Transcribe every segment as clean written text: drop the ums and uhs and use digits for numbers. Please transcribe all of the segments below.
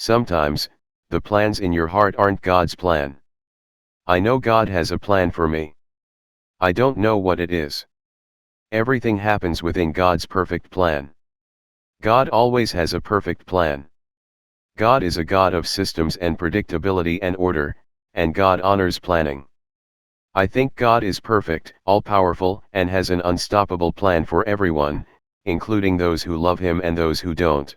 Sometimes, the plans in your heart aren't God's plan. I know God has a plan for me. I don't know what it is. Everything happens within God's perfect plan. God always has a perfect plan. God is a God of systems and predictability and order, and God honors planning. I think God is perfect, all-powerful, and has an unstoppable plan for everyone, including those who love Him and those who don't.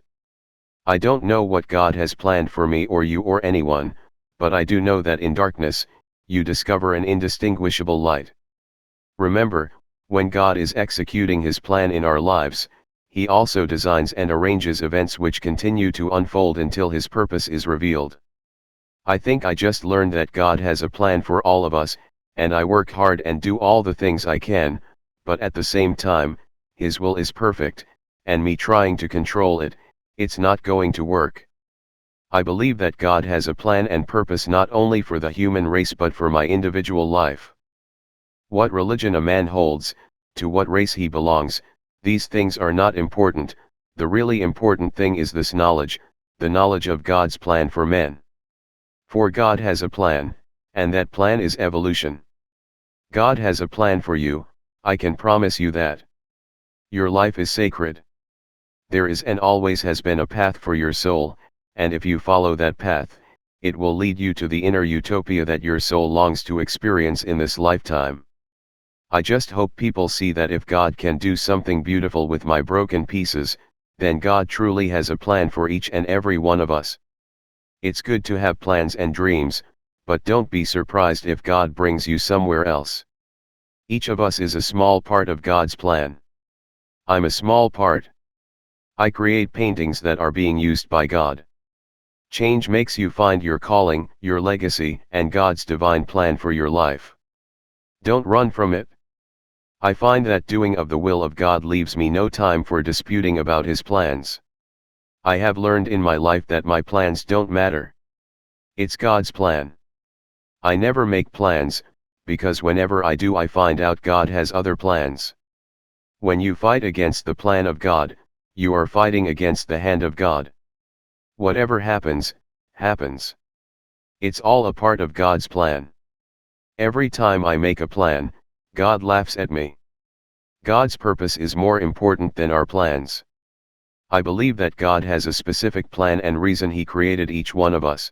I don't know what God has planned for me or you or anyone, but I do know that in darkness, you discover an indistinguishable light. Remember, when God is executing His plan in our lives, He also designs and arranges events which continue to unfold until His purpose is revealed. I think I just learned that God has a plan for all of us, and I work hard and do all the things I can, but at the same time, His will is perfect, and me trying to control it, it's not going to work. I believe that God has a plan and purpose not only for the human race but for my individual life. What religion a man holds, to what race he belongs, these things are not important. The really important thing is this knowledge, the knowledge of God's plan for men. For God has a plan, and that plan is evolution. God has a plan for you, I can promise you that. Your life is sacred. There is and always has been a path for your soul, and if you follow that path, it will lead you to the inner utopia that your soul longs to experience in this lifetime. I just hope people see that if God can do something beautiful with my broken pieces, then God truly has a plan for each and every one of us. It's good to have plans and dreams, but don't be surprised if God brings you somewhere else. Each of us is a small part of God's plan. I'm a small part. I create paintings that are being used by God. Change makes you find your calling, your legacy, and God's divine plan for your life. Don't run from it. I find that doing of the will of God leaves me no time for disputing about His plans. I have learned in my life that my plans don't matter. It's God's plan. I never make plans, because whenever I do I find out God has other plans. When you fight against the plan of God, you are fighting against the hand of God. Whatever happens, happens. It's all a part of God's plan. Every time I make a plan, God laughs at me. God's purpose is more important than our plans. I believe that God has a specific plan and reason He created each one of us.